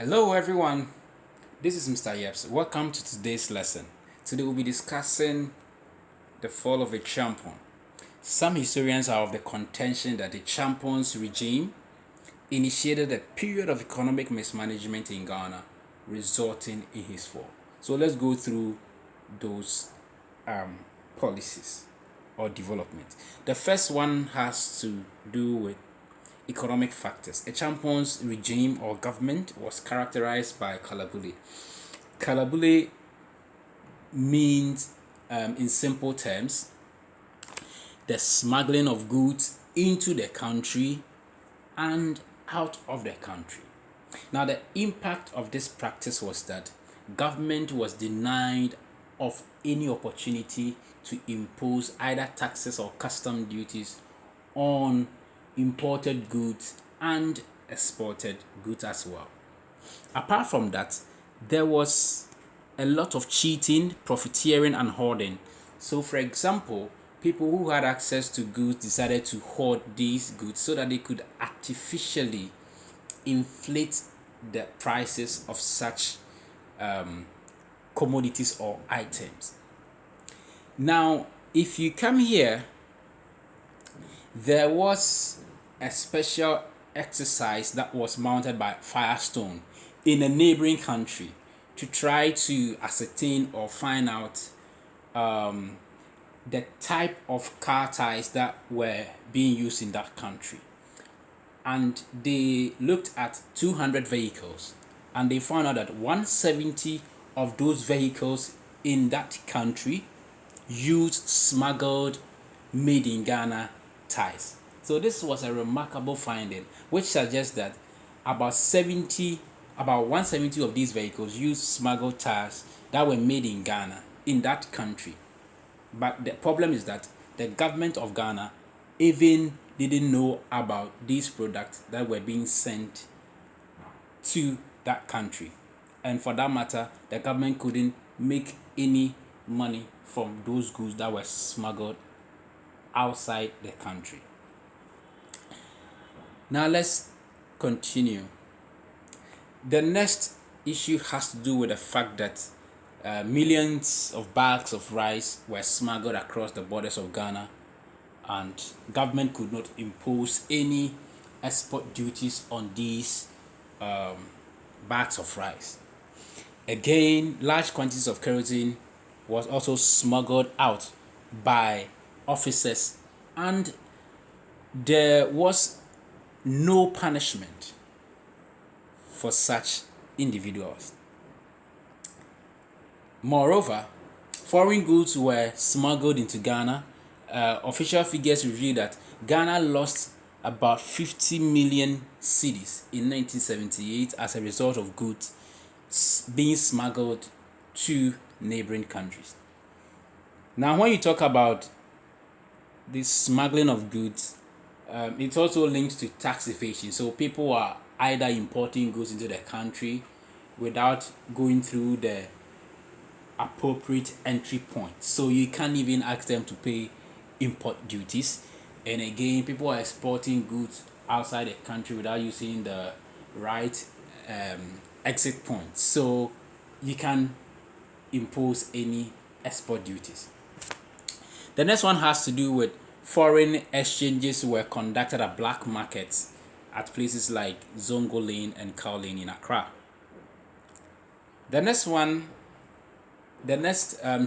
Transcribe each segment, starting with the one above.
Hello everyone, this is Mr. Yeps. Welcome to today's lesson. Today we'll be discussing the fall of Acheampong. Some historians are of the contention that the Acheampong's regime initiated a period of economic mismanagement in Ghana, resulting in his fall. So let's go through those policies or developments. The first one has to do with economic factors. Acheampong's regime or government was characterized by kalabule. Kalabule means, in simple terms, the smuggling of goods into the country and out of the country. Now, the impact of this practice was that government was denied of any opportunity to impose either taxes or custom duties on imported goods and exported goods as well. Apart from that, there was a lot of cheating, profiteering, and hoarding. So, for example, people who had access to goods decided to hoard these goods so that they could artificially inflate the prices of such commodities or items. Now, if you come here, there was a special exercise that was mounted by Firestone in a neighboring country to try to ascertain or find out the type of car tires that were being used in that country. And they looked at 200 vehicles and they found out that 170 of those vehicles in that country used smuggled made in Ghana tires. So this was a remarkable finding, which suggests that about 170 of these vehicles used smuggled tires that were made in Ghana, in that country. But the problem is that the government of Ghana even didn't know about these products that were being sent to that country. And for that matter, the government couldn't make any money from those goods that were smuggled outside the country. Now let's continue. The next issue has to do with the fact that millions of bags of rice were smuggled across the borders of Ghana, and government could not impose any export duties on these bags of rice. Again, large quantities of kerosene was also smuggled out by officers, and there was no punishment for such individuals. Moreover, foreign goods were smuggled into Ghana. Official figures reveal that Ghana lost about 50 million cedis in 1978 as a result of goods being smuggled to neighboring countries. Now, when you talk about this smuggling of goods, it's also linked to tax evasion. So people are either importing goods into the country without going through the appropriate entry point. So you can't even ask them to pay import duties. And again, people are exporting goods outside the country without using the right exit point. So you can impose any export duties. The next one has to do with foreign exchanges were conducted at black markets at places like Zongo Lane and Cow Lane in Accra. The next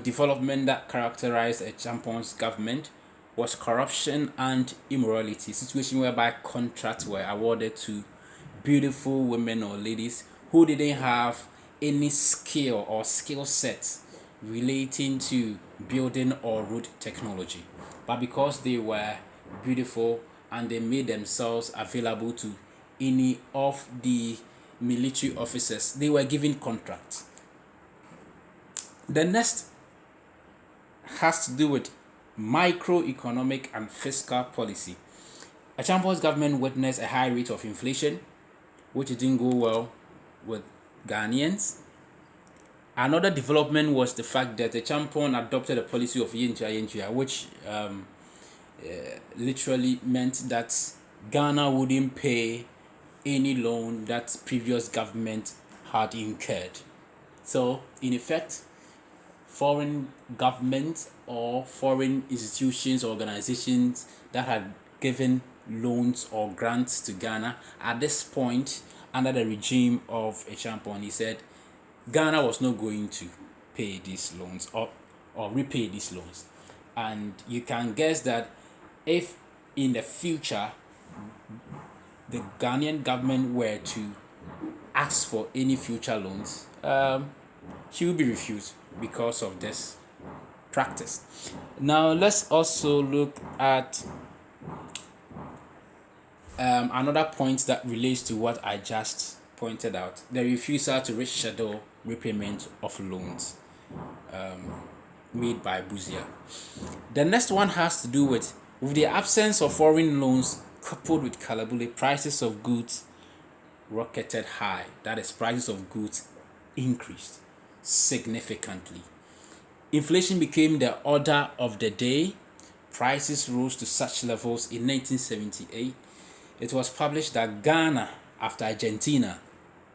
development that characterized Acheampong's government was corruption and immorality, a situation whereby contracts were awarded to beautiful women or ladies who didn't have any skill or skill sets relating to building or road technology. But because they were beautiful and they made themselves available to any of the military officers, they were given contracts. The next has to do with microeconomic and fiscal policy. Acheampong's government witnessed a high rate of inflation, which didn't go well with Ghanaians. Another development was the fact that Acheampong adopted a policy of yentua, which literally meant that Ghana wouldn't pay any loan that previous government had incurred. So, in effect, foreign governments or foreign institutions, organizations that had given loans or grants to Ghana at this point under the regime of Acheampong, he said Ghana was not going to pay these loans or repay these loans. And you can guess that if in the future the Ghanaian government were to ask for any future loans, she will be refused because of this practice. Now, let's also look at another point that relates to what I just pointed out, the refusal to reschedule repayment of loans made by Buzia. The next one has to do with the absence of foreign loans coupled with Kalabule, prices of goods rocketed high. That is, prices of goods increased significantly. Inflation became the order of the day. Prices rose to such levels in 1978. It was published that Ghana, after Argentina,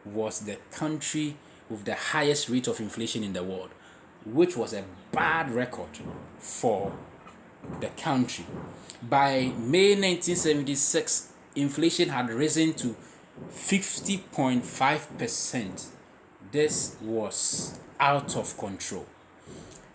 was the country with the highest rate of inflation in the world, which was a bad record for the country. By May 1976, inflation had risen to 50.5%. This was out of control.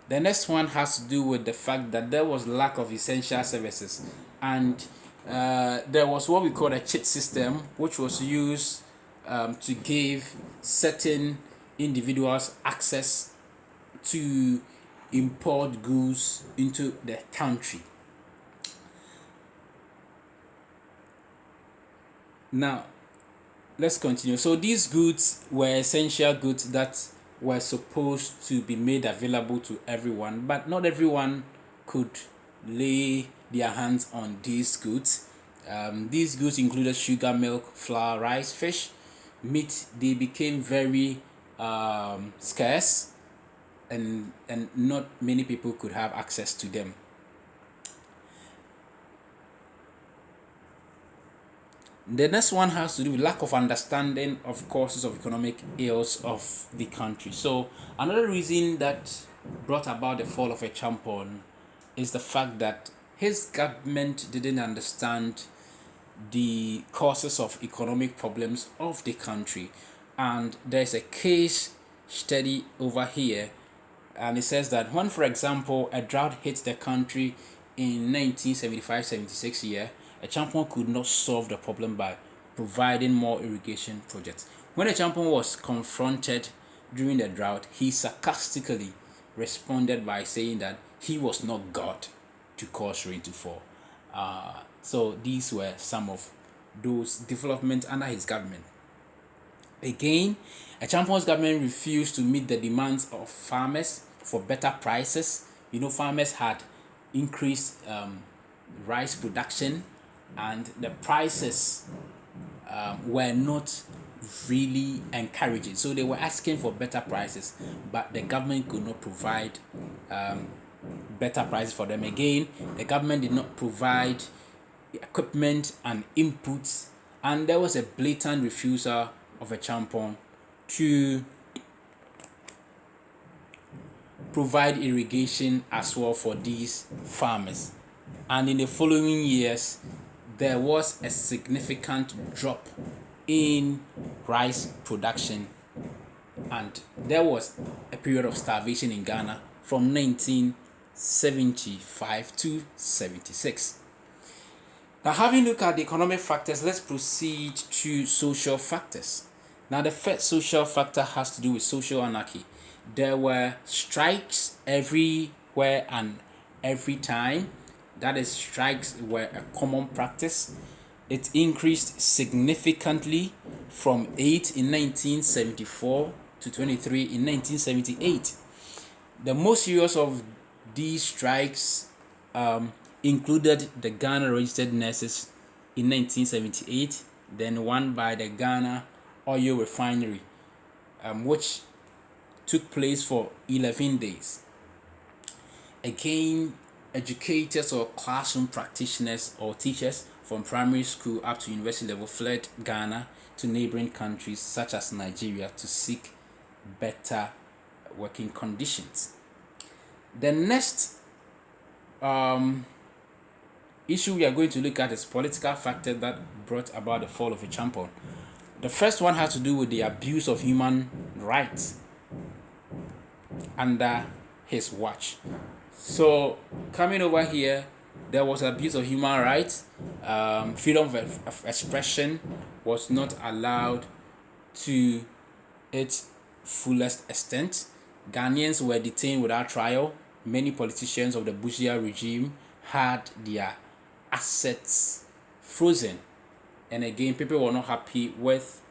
The next one has to do with the fact that there was lack of essential services, and there was what we call a cheat system, which was used to give certain individuals access to import goods into the country. Now, let's continue. So these goods were essential goods that were supposed to be made available to everyone, but not everyone could lay their hands on these goods. These goods included sugar, milk, flour, rice, fish, meat. They became very scarce, and not many people could have access to them. The next one has to do with lack of understanding of causes of economic ills of the country. So another reason that brought about the fall of Acheampong is the fact that his government didn't understand the causes of economic problems of the country. And there's a case study over here, and it says that when, for example, a drought hit the country in 1975-76 year, Acheampong could not solve the problem by providing more irrigation projects. When Acheampong was confronted during the drought, he sarcastically responded by saying that he was not God to cause rain to fall. So these were some of those developments under his government. Again, Acheampong's government refused to meet the demands of farmers for better prices. Farmers had increased rice production, and the prices were not really encouraging. So they were asking for better prices, but the government could not provide better prices for them. Again, the government did not provide equipment and inputs, and there was a blatant refusal of Acheampong to provide irrigation as well for these farmers. And in the following years, there was a significant drop in rice production, and there was a period of starvation in Ghana from 1975 to 76. Now, having looked at the economic factors, let's proceed to social factors. Now, the first social factor has to do with social anarchy. There were strikes everywhere and every time. That is, strikes were a common practice. It increased significantly from 8 in 1974 to 23 in 1978. The most serious of these strikes included the Ghana Registered Nurses in 1978, then one by the Ghana Oil Refinery, which took place for 11 days. Again, educators or classroom practitioners or teachers from primary school up to university level fled Ghana to neighboring countries such as Nigeria to seek better working conditions. The next issue we are going to look at is political factors that brought about the fall of Acheampong. The first one has to do with the abuse of human rights under his watch. So, coming over here, there was abuse of human rights. Freedom of expression was not allowed to its fullest extent. Ghanaians were detained without trial. Many politicians of the Bushia regime had their assets frozen. And again, people were not happy with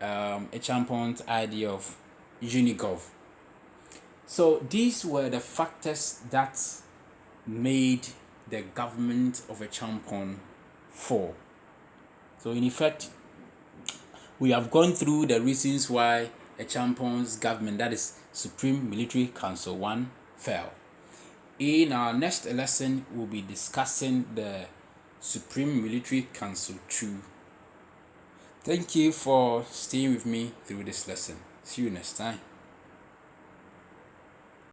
Acheampong's idea of Unigov. So these were the factors that made the government of Acheampong fall. So in effect, we have gone through the reasons why Acheampong's government, that is Supreme Military Council 1, fell. In our next lesson, we'll be discussing the Supreme Military Council 2. Thank you for staying with me through this lesson. See you next time.